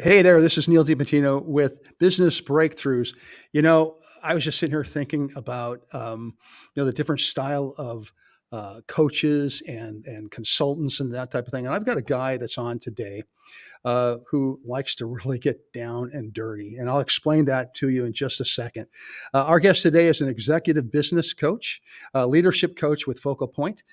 Hey there, this is Neal Dipentino with Business Breakthroughs. I was just sitting here thinking about the different style of coaches and consultants and that type of thing. And I've got a guy that's on today who likes to really get down and dirty, and I'll explain that to you in just a second. Our guest today is an executive business coach, leadership coach with Focal Point.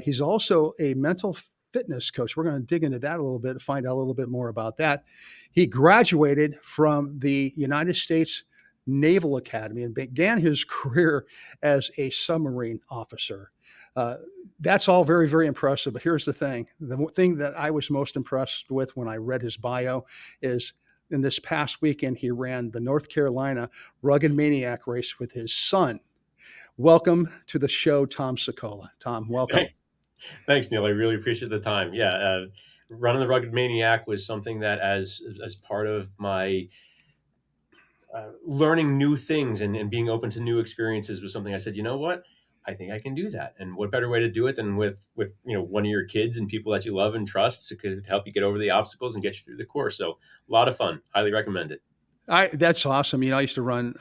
He's also a mental fitness coach. We're going to dig into that a little bit, find out a little bit more about that. He graduated from the United States Naval Academy and began his career as a submarine officer. Uh, that's all very, very impressive. But here's the thing: the thing that I was most impressed with when I read his bio is in this past weekend, he ran the North Carolina Rugged Maniac race with his son. Welcome to the show, Tom Sicola. Tom, welcome. Hey, thanks, Neil. I really appreciate the time. Yeah, running the Rugged Maniac was something that, as part of my learning new things and being open to new experiences, was something I said, you know what, I think I can do that. And what better way to do it than with one of your kids and people that you love and trust to help you get over the obstacles and get you through the course. So a lot of fun. Highly recommend it. That's awesome. I used to run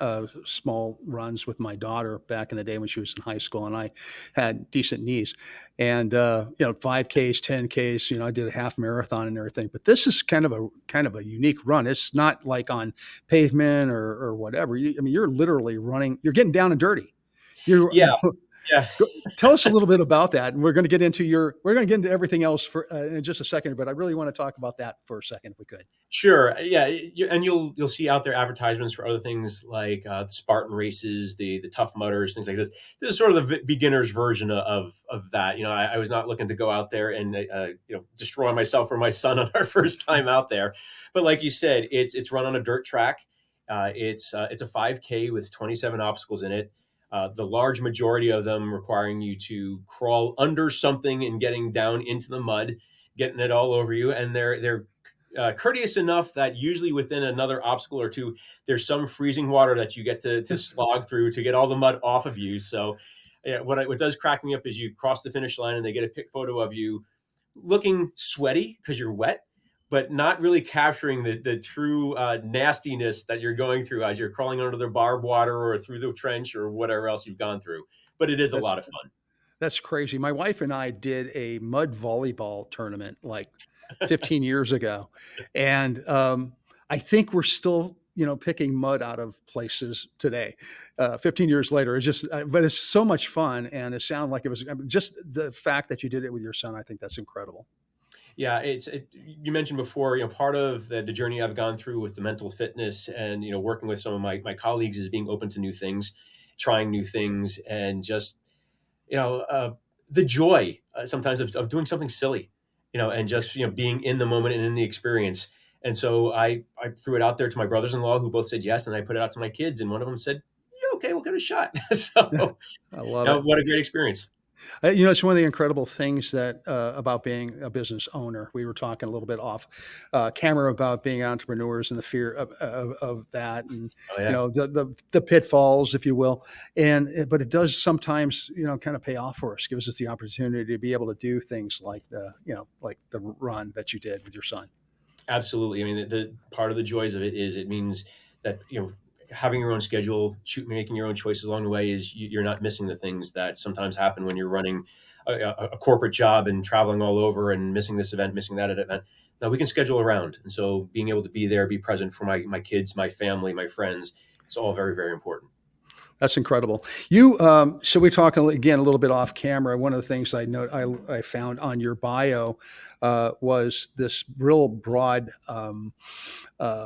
small runs with my daughter back in the day when she was in high school, and I had decent knees. And 5Ks, 10Ks. I did a half marathon and everything. But this is kind of a unique run. It's not like on pavement or whatever. You're literally running. You're getting down and dirty. You Yeah, yeah. Tell us a little bit about that, and we're going to get into everything else for in just a second. But I really want to talk about that for a second, if we could. Sure. Yeah, and you'll see out there advertisements for other things like the Spartan races, the Tough Mudders, things like this. This is sort of the beginner's version of that. I was not looking to go out there and destroy myself or my son on our first time out there, but like you said, it's run on a dirt track. It's a 5K with 27 obstacles in it. The large majority of them requiring you to crawl under something and getting down into the mud, getting it all over you, and they're courteous enough that usually within another obstacle or two, there's some freezing water that you get to slog through to get all the mud off of you. So, yeah, what does crack me up is you cross the finish line and they get a pic photo of you looking sweaty because you're wet, but not really capturing the true nastiness that you're going through as you're crawling under the barbed water or through the trench or whatever else you've gone through. But it is a That's lot of fun. That's crazy. My wife and I did a mud volleyball tournament like 15 years ago, and I think we're still, picking mud out of places today. 15 years later, but it's so much fun, and it sounded like it was just the fact that you did it with your son. I think that's incredible. Yeah, you mentioned before, part of the journey I've gone through with the mental fitness and, working with some of my colleagues is being open to new things, trying new things, and just, you know, uh, the joy sometimes of doing something silly, and Yeah. just, being in the moment and in the experience. And so I threw it out there to my brothers-in-law who both said yes. And I put it out to my kids and one of them said, yeah, okay, we'll give it a shot. So, I love it. what a great experience. It's one of the incredible things that about being a business owner. We were talking a little bit off camera about being entrepreneurs and the fear of that, and Oh yeah. the pitfalls, if you will. But it does sometimes kind of pay off for us, gives us the opportunity to be able to do things like the run that you did with your son. Absolutely. I mean, the part of the joys of it is it means that, having your own schedule, making your own choices along the way is you're not missing the things that sometimes happen when you're running a corporate job and traveling all over and missing this event, missing that event. Now we can schedule around. And so being able to be there, be present for my kids, my family, my friends, it's all very, very important. That's incredible. So we talk again a little bit off camera. One of the things I found on your bio was this real broad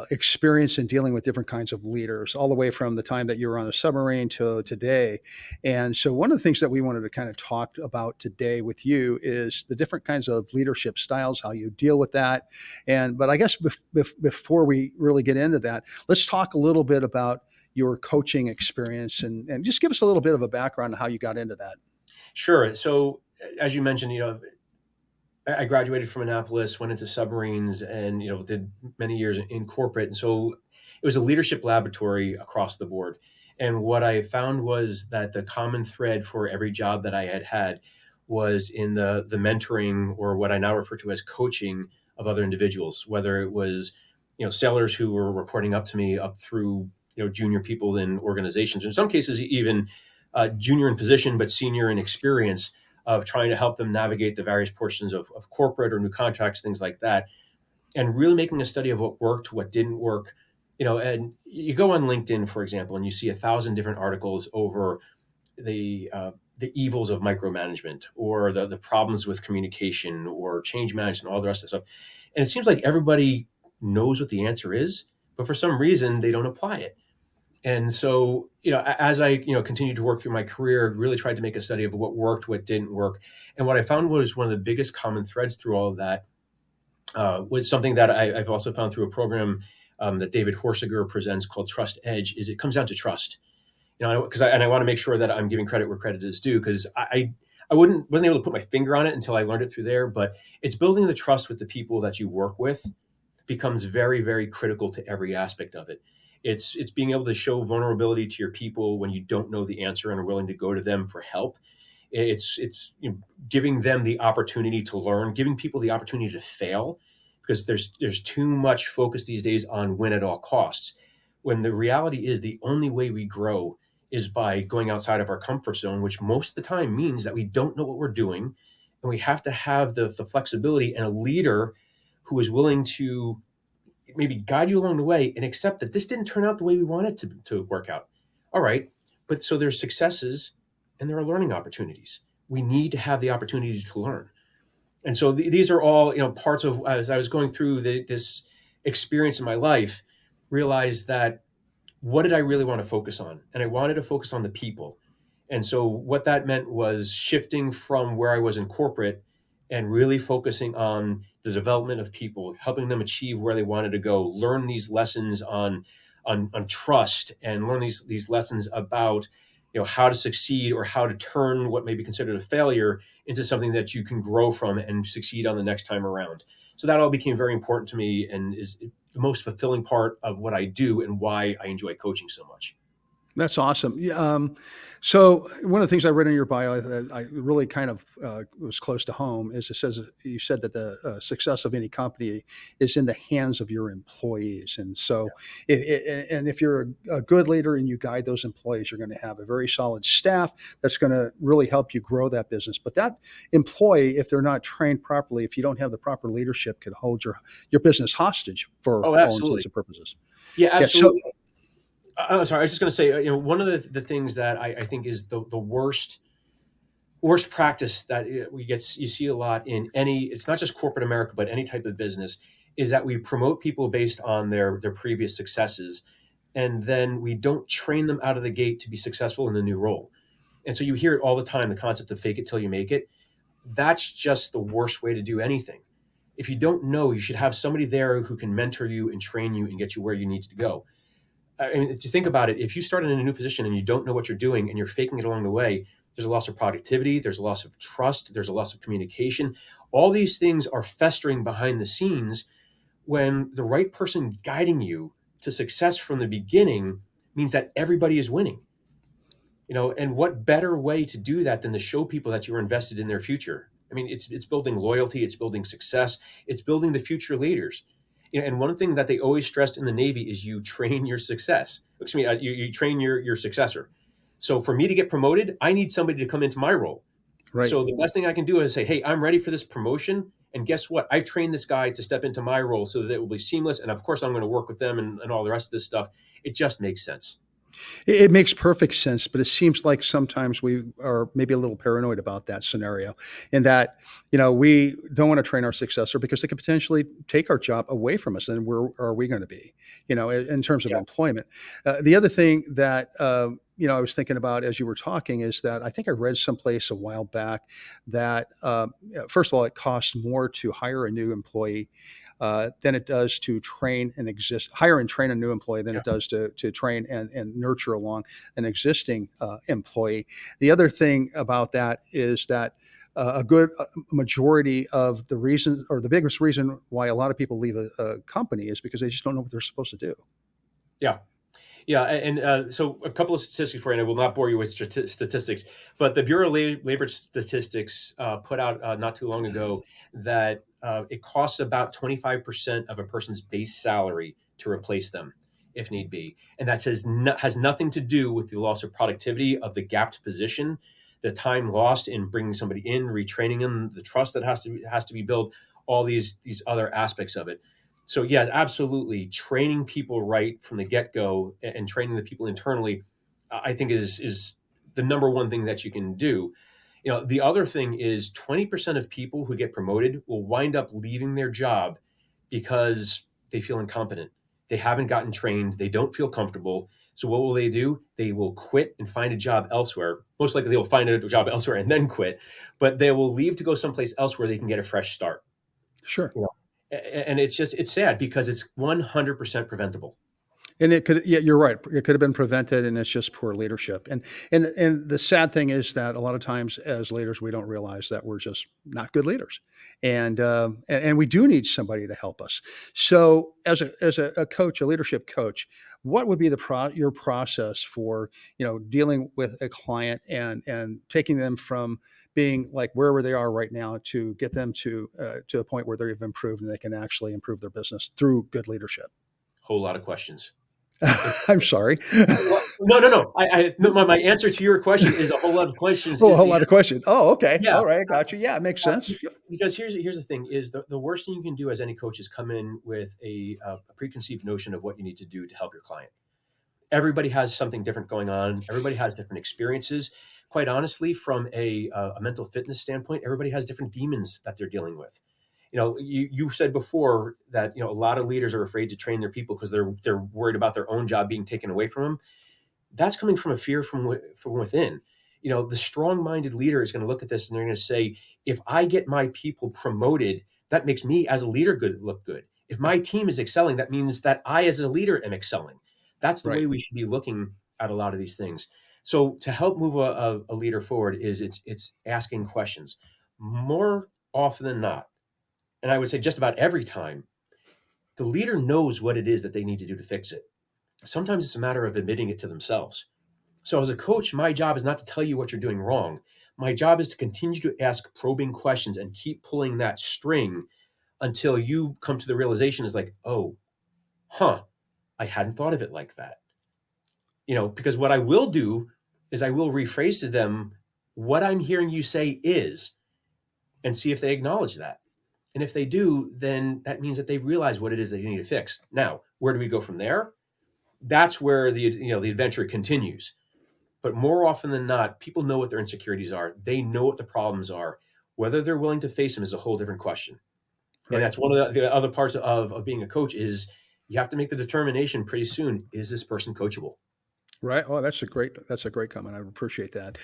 experience in dealing with different kinds of leaders, all the way from the time that you were on the submarine to today. And so one of the things that we wanted to kind of talk about today with you is the different kinds of leadership styles, how you deal with that. But I guess before we really get into that, let's talk a little bit about your coaching experience and just give us a little bit of a background on how you got into that. Sure. So as you mentioned, I graduated from Annapolis, went into submarines, and did many years in corporate. And so it was a leadership laboratory across the board. And what I found was that the common thread for every job that I had was in the mentoring, or what I now refer to as coaching, of other individuals, whether it was sellers who were reporting up to me up through junior people in organizations. In some cases, even junior in position but senior in experience of trying to help them navigate the various portions of corporate or new contracts, things like that, and really making a study of what worked, what didn't work. And you go on LinkedIn, for example, and you see 1,000 different articles over the evils of micromanagement or the problems with communication or change management, all the rest of the stuff. And it seems like everybody knows what the answer is, but for some reason they don't apply it. And so, as I, continued to work through my career, really tried to make a study of what worked, what didn't work. And what I found was one of the biggest common threads through all of that was something that I've also found through a program that David Horsiger presents called Trust Edge, is it comes down to trust. Because I want to make sure that I'm giving credit where credit is due, because I wasn't able to put my finger on it until I learned it through there. But it's building the trust with the people that you work with becomes very, very critical to every aspect of it. It's being able to show vulnerability to your people when you don't know the answer and are willing to go to them for help. It's giving them the opportunity to learn, giving people the opportunity to fail, because there's too much focus these days on win at all costs, when the reality is the only way we grow is by going outside of our comfort zone, which most of the time means that we don't know what we're doing, and we have to have the flexibility and a leader who is willing to maybe guide you along the way and accept that this didn't turn out the way we wanted to work out. All right. But so there's successes and there are learning opportunities. We need to have the opportunity to learn. And so these are all, parts of, as I was going through this experience in my life, realized that what did I really want to focus on? And I wanted to focus on the people. And so what that meant was shifting from where I was in corporate and really focusing on the development of people, helping them achieve where they wanted to go, learn these lessons on trust, and learn these lessons about how to succeed or how to turn what may be considered a failure into something that you can grow from and succeed on the next time around. So that all became very important to me and is the most fulfilling part of what I do and why I enjoy coaching so much. That's awesome. Yeah, so one of the things I read in your bio that I really kind of was close to home is it says you said that the success of any company is in the hands of your employees, and so if you're a good leader and you guide those employees, you're going to have a very solid staff that's going to really help you grow that business. But that employee, if they're not trained properly, if you don't have the proper leadership, could hold your business hostage for Oh, all intents absolutely. and purposes. Yeah, Yeah. So absolutely. I'm sorry. I was just going to say, one of the things that I think is the worst practice that you see a lot in any, it's not just corporate America, but any type of business, is that we promote people based on their previous successes, and then we don't train them out of the gate to be successful in the new role. And so you hear it all the time, the concept of fake it till you make it. That's just the worst way to do anything. If you don't know, you should have somebody there who can mentor you and train you and get you where you need to go. I mean, to think about it, if you start in a new position and you don't know what you're doing and you're faking it along the way, there's a loss of productivity, there's a loss of trust, there's a loss of communication. All these things are festering behind the scenes when the right person guiding you to success from the beginning means that everybody is winning. And what better way to do that than to show people that you're invested in their future? I mean, it's building loyalty, it's building success, it's building the future leaders. And one thing that they always stressed in the Navy is you train your success. Excuse me, you train your successor. So for me to get promoted, I need somebody to come into my role. right. So the best thing I can do is say, hey, I'm ready for this promotion. And guess what? I've trained this guy to step into my role so that it will be seamless. And of course, I'm going to work with them and all the rest of this stuff. It just makes sense. It makes perfect sense, but it seems like sometimes we are maybe a little paranoid about that scenario, in that we don't want to train our successor because they could potentially take our job away from us. And where are we going to be? In terms of Yeah. employment. The other thing that I was thinking about as you were talking is that I think I read someplace a while back that first of all, it costs more to hire a new employee than it does to hire and train a new employee than Yeah. it does to train and nurture along an existing employee. The other thing about that is that a good majority of the reason, or the biggest reason why a lot of people leave a company, is because they just don't know what they're supposed to do. Yeah. Yeah, and so a couple of statistics for you, and I will not bore you with statistics, but the Bureau of Labor Statistics put out not too long ago that it costs about 25% of a person's base salary to replace them if need be. And that has nothing to do with the loss of productivity of the gapped position, the time lost in bringing somebody in, retraining them, the trust that has to be built, all these other aspects of it. So yeah, absolutely, training people right from the get go and training the people internally, I think is the number one thing that you can do. The other thing is 20% of people who get promoted will wind up leaving their job because they feel incompetent. They haven't gotten trained. They don't feel comfortable. So what will they do? They will quit and find a job elsewhere. Most likely they will find a job elsewhere and then quit, but they will leave to go someplace else where they can get a fresh start. Sure. You know, and it's sad because it's 100% preventable. And it could, yeah, you're right. It could have been prevented, and it's just poor leadership. And the sad thing is that a lot of times, as leaders, we don't realize that we're just not good leaders, and we do need somebody to help us. So, as a coach, a leadership coach, what would be your process for dealing with a client and taking them from being like wherever they are right now to get them to a point where they've improved and they can actually improve their business through good leadership? Whole lot of questions. I'm sorry. Well, no, no, no. No, my answer to your question is a whole lot of questions. Oh, a Is whole the lot of questions. Oh, okay. Yeah, All right. I got you. Yeah, it makes sense. because here's the thing: is the worst thing you can do as any coach is come in with a preconceived notion of what you need to do to help your client. Everybody has something different going on. Everybody has different experiences. Quite honestly, from a mental fitness standpoint, everybody has different demons that they're dealing with. You said before that a lot of leaders are afraid to train their people because they're worried about their own job being taken away from them. That's coming from a fear from within. The strong-minded leader is going to look at this and they're going to say, if I get my people promoted, that makes me as a leader look good. If my team is excelling, that means that I as a leader am excelling. That's the way Right. we should be looking at a lot of these things. So to help move a leader forward is it's asking questions more often than not. And I would say just about every time, the leader knows what it is that they need to do to fix it. Sometimes it's a matter of admitting it to themselves. So, as a coach, my job is not to tell you what you're doing wrong. My job is to continue to ask probing questions and keep pulling that string until you come to the realization is like, oh, huh, I hadn't thought of it like that. Because what I will do is I will rephrase to them what I'm hearing you say is, and see if they acknowledge that. And if they do, then that means that they realize what it is they need to fix. Now, where do we go from there? That's where the adventure continues. But more often than not, people know what their insecurities are. They know what the problems are. Whether they're willing to face them is a whole different question. And Right. that's one of the other parts of being a coach is you have to make the determination pretty soon. Is this person coachable? Right. Oh, that's a great comment. I appreciate that.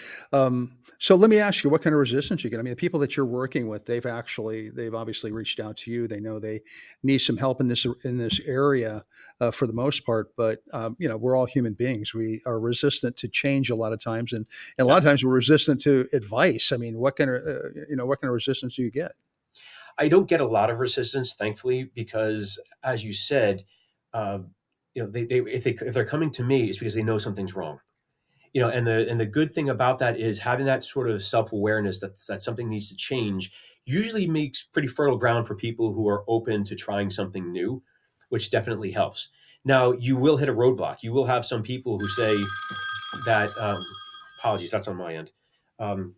So let me ask you, what kind of resistance you get? I mean, the people that you're working with, they've obviously reached out to you. They know they need some help in this area for the most part. But we're all human beings. We are resistant to change a lot of times, and a lot Yeah. of times we're resistant to advice. I mean, what kind of resistance do you get? I don't get a lot of resistance, thankfully, because as you said, uh, if they're coming to me, it's because they know something's wrong. And the good thing about that is having that sort of self-awareness that something needs to change usually makes pretty fertile ground for people who are open to trying something new, which definitely helps. Now, you will hit a roadblock. You will have some people who say that apologies, that's on my end. um,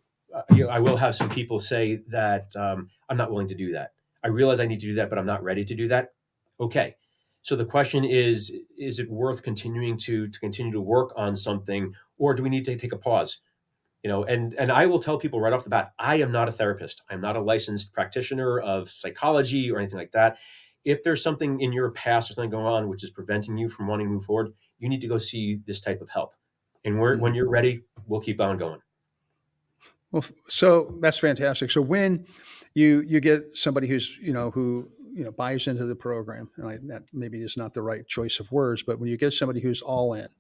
I will have some people say that I'm not willing to do that. I realize I need to do that, but I'm not ready to do that. Okay, so the question is it worth continuing to continue to work on something, or do we need to take a pause? And I will tell people right off the bat, I am not a therapist. I'm not a licensed practitioner of psychology or anything like that. If there's something in your past or something going on which is preventing you from wanting to move forward, you need to go see this type of help. And when Mhm. you're ready, we'll keep on going. Well, so that's fantastic. So when you get somebody who buys into the program, and that maybe is not the right choice of words, but when you get somebody who's all in and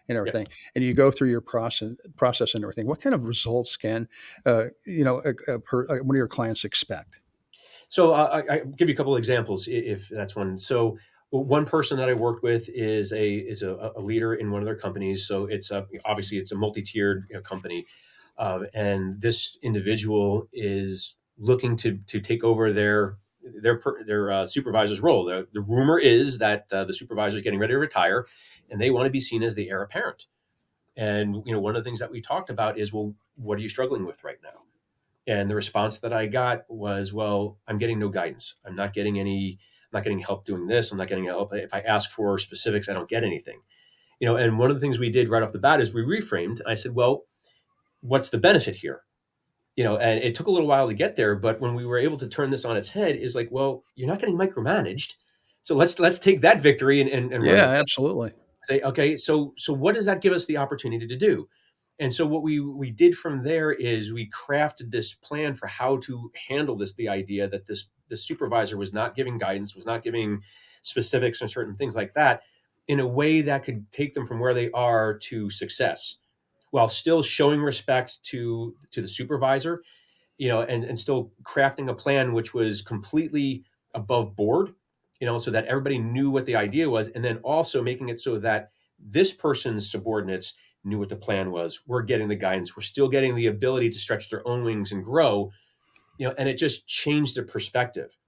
Yeah. everything, and you go through your process and everything, what kind of results can one of your clients expect? So I give you a couple of examples if that's one. So one person that I worked with is a leader in one of their companies. So obviously it's a multi-tiered company, and this individual is looking to take over their supervisor's role. The rumor is that the supervisor is getting ready to retire, and they want to be seen as the heir apparent. And one of the things that we talked about is, well, what are you struggling with right now? And the response that I got was, well, I'm getting no guidance. I'm not getting help doing this. I'm not getting help. If I ask for specifics, I don't get anything. And one of the things we did right off the bat is we reframed. I said, well, what's the benefit here? And it took a little while to get there, but when we were able to turn this on its head, is like, well, you're not getting micromanaged. So let's take that victory and run Yeah, with it. absolutely. Say, okay, so what does that give us the opportunity to do? And so what we did from there is we crafted this plan for how to handle the idea that this supervisor was not giving guidance, was not giving specifics on certain things like that, in a way that could take them from where they are to success, while still showing respect to the supervisor, and still crafting a plan which was completely above board, so that everybody knew what the idea was, and then also making it so that this person's subordinates knew what the plan was. We're getting the guidance. We're still getting the ability to stretch their own wings and grow, and it just changed the perspective.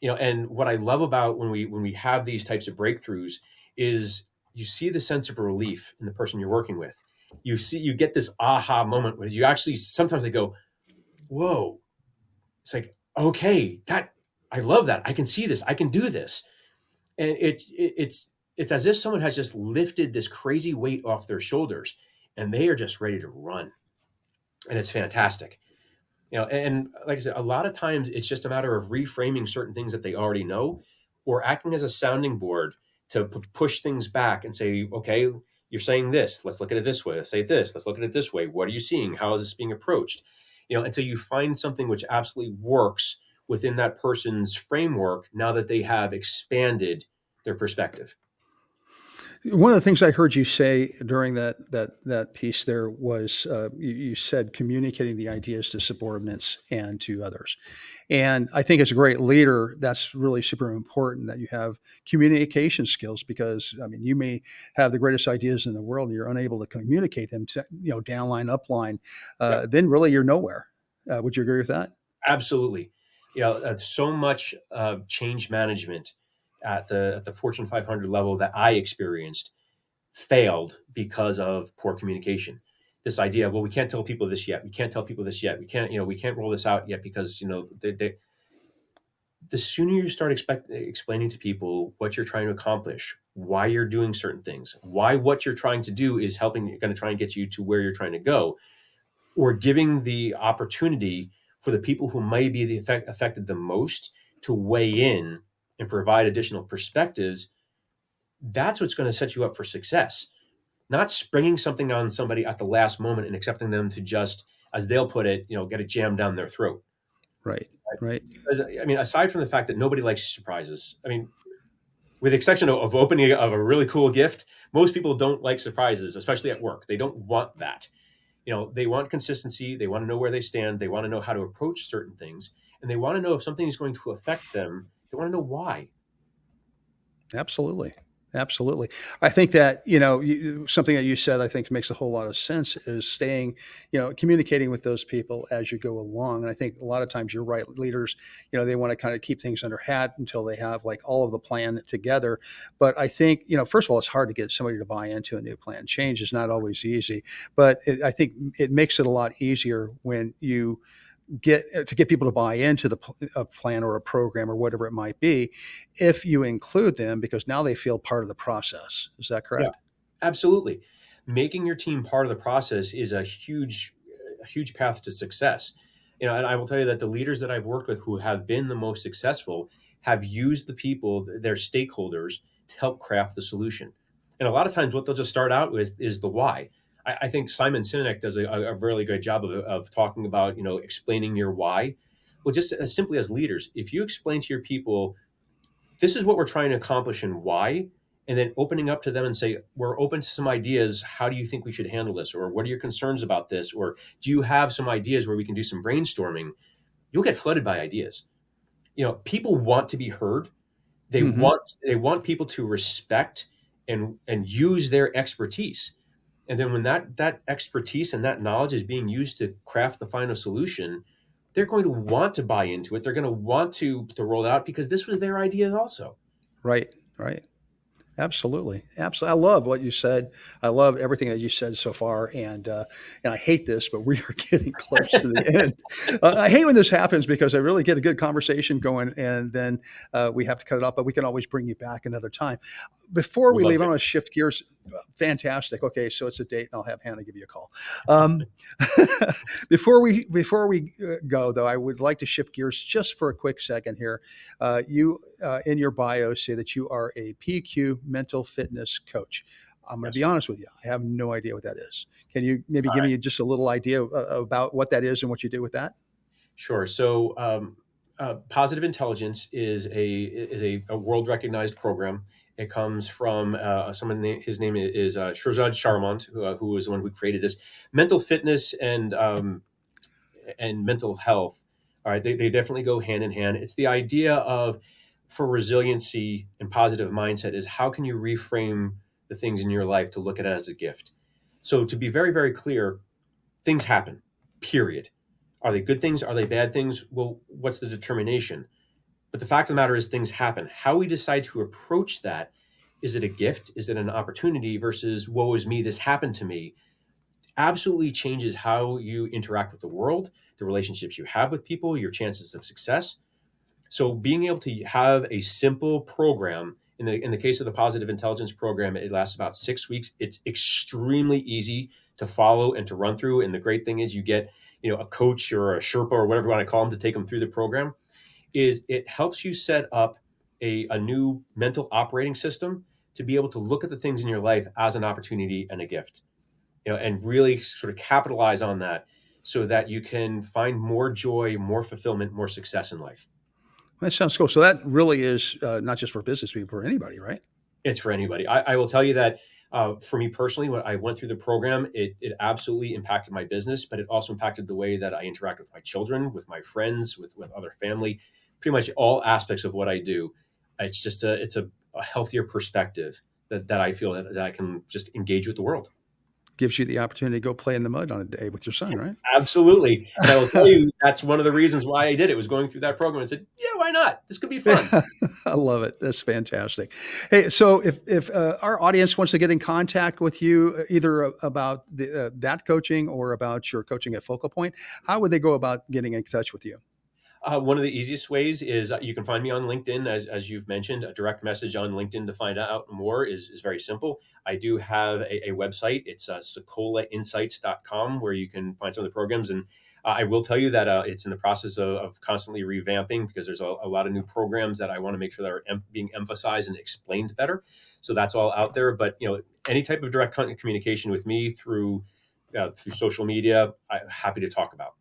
And what I love about when we have these types of breakthroughs is you see the sense of relief in the person you're working with. You get this aha moment where you actually, sometimes they go, whoa. It's like, okay, that I love that. I can see this. I can do this. And it's as if someone has just lifted this crazy weight off their shoulders, and they are just ready to run. And it's fantastic. And like I said, a lot of times it's just a matter of reframing certain things that they already know, or acting as a sounding board to push things back and say, okay, you're saying this. Let's look at it this way. Let's say this. Let's look at it this way. What are you seeing? How is this being approached? Until you find something which absolutely works within that person's framework, now that they have expanded their perspective. One of the things I heard you say during that piece there was you said communicating the ideas to subordinates and to others, and I think as a great leader, that's really super important that you have communication skills because I mean you may have the greatest ideas in the world and you're unable to communicate them to downline upline, Yeah. then really you're nowhere. Would you agree with that? Absolutely. So much change management at the Fortune 500 level that I experienced failed because of poor communication. This idea, well, we can't tell people this yet. We can't tell people this yet. We can't roll this out yet because the sooner you start explaining to people what you're trying to accomplish, why you're doing certain things, why what you're trying to do is going to try and get you to where you're trying to go, or giving the opportunity for the people who may be affected the most to weigh in and provide additional perspectives, that's what's going to set you up for success. Not springing something on somebody at the last moment and accepting them to just, as they'll put it, get it jammed down their throat. Right, right. Because, I mean, aside from the fact that nobody likes surprises, I mean, with the exception of opening of a really cool gift, most people don't like surprises, especially at work. They don't want that. They want consistency. They want to know where they stand. They want to know how to approach certain things, and they want to know if something is going to affect them. They want to know why. Absolutely. Absolutely. I think that, something that you said, I think makes a whole lot of sense is staying, communicating with those people as you go along. And I think a lot of times you're right. Leaders, they want to kind of keep things under hat until they have like all of the plan together. But I think, first of all, it's hard to get somebody to buy into a new plan. Change is not always easy, but I think it makes it a lot easier when you get people to buy into a plan or a program or whatever it might be if you include them because now they feel part of the process. Is that Yeah, correct? absolutely. Making your team part of the process is a huge path to success. And I will tell you that the leaders that I've worked with who have been the most successful have used the people, their stakeholders, to help craft the solution. And a lot of times, what they'll just start out with is the why. I think Simon Sinek does a really good job of talking about explaining your why. Well, just as simply as leaders, if you explain to your people, this is what we're trying to accomplish and why, and then opening up to them and say, we're open to some ideas. How do you think we should handle this? Or what are your concerns about this? Or do you have some ideas where we can do some brainstorming? You'll get flooded by ideas. People want to be heard. they Hmm. want they want people to respect and use their expertise. And then when that expertise and that knowledge is being used to craft the final solution, they're going to want to buy into it. They're going to want to roll it out because this was their idea also. Right. Right. Absolutely, absolutely. I love what you said. I love everything that you said so far, and I hate this, but we are getting close to the end. I hate when this happens because I really get a good conversation going, and then we have to cut it off. But we can always bring you back another time. Before Would we love leave, I to. want to shift gears. Fantastic. Okay, so it's a date, and I'll have Hannah give you a call. Um, before we go, though, I would like to shift gears just for a quick second here. You in your bio say that you are a PQ mental fitness coach. I'm going to Yes, be sir. honest with you. I have no idea what that is. Can you maybe All give right. me just a little idea about what that is and what you do with that? Sure. So, positive intelligence is a world recognized program. It comes from someone. His name is Shirzad Sharmant, who was the one who created this mental fitness and mental health. All right, they definitely go hand in hand. It's the idea of for resiliency and positive mindset is how can you reframe the things in your life to look at it as a gift. So to be very very clear, things happen. Period. Are they good things? Are they bad things? Well, what's the determination? But the fact of the matter is, things happen. How we decide to approach that, is it a gift? Is it an opportunity versus, woe is me, this happened to me? Absolutely changes how you interact with the world, the relationships you have with people, your chances of success. So being able to have a simple program in the case of the positive intelligence program, it lasts about 6 weeks. It's extremely easy to follow and to run through. And the great thing is you get, a coach or a Sherpa or whatever you want to call them to take them through the program. Is it helps you set up a new mental operating system to be able to look at the things in your life as an opportunity and a gift, and really sort of capitalize on that so that you can find more joy, more fulfillment, more success in life. That sounds cool. So that really is not just for business people, for anybody, right? It's for anybody. I will tell you that for me personally, when I went through the program, it absolutely impacted my business, but it also impacted the way that I interact with my children, with my friends, with other family, pretty much all aspects of what I do. It's just a healthier perspective that I feel that I can just engage with the world. Gives you the opportunity to go play in the mud on a day with your son, right? Absolutely. And I will tell you, that's one of the reasons why I did it was going through that program. I said, yeah, why not? This could be fun. I love it. That's fantastic. Hey, so if our audience wants to get in contact with you, either about that coaching or about your coaching at Focal Point, how would they go about getting in touch with you? One of the easiest ways is you can find me on LinkedIn, as you've mentioned. A direct message on LinkedIn to find out more is very simple. I do have a website. It's SicolaInsights.com, where you can find some of the programs. And I will tell you that it's in the process of constantly revamping because there's a lot of new programs that I want to make sure that are being emphasized and explained better. So that's all out there. But any type of direct communication with me through social media, I'm happy to talk about.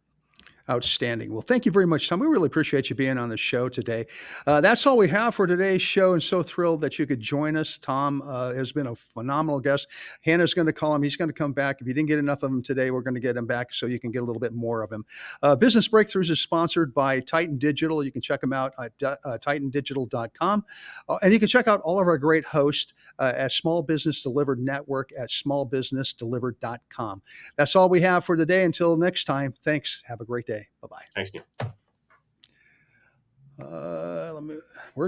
Outstanding. Well, thank you very much, Tom. We really appreciate you being on the show today. That's all we have for today's show, and so thrilled that you could join us. Tom has been a phenomenal guest. Hannah's going to call him. He's going to come back. If you didn't get enough of him today, we're going to get him back so you can get a little bit more of him. Business Breakthroughs is sponsored by Titan Digital. You can check them out at titandigital.com. And you can check out all of our great hosts at Small Business Delivered Network at smallbusinessdelivered.com. That's all we have for today. Until next time, thanks. Have a great day. Bye-bye. Thanks, Neal.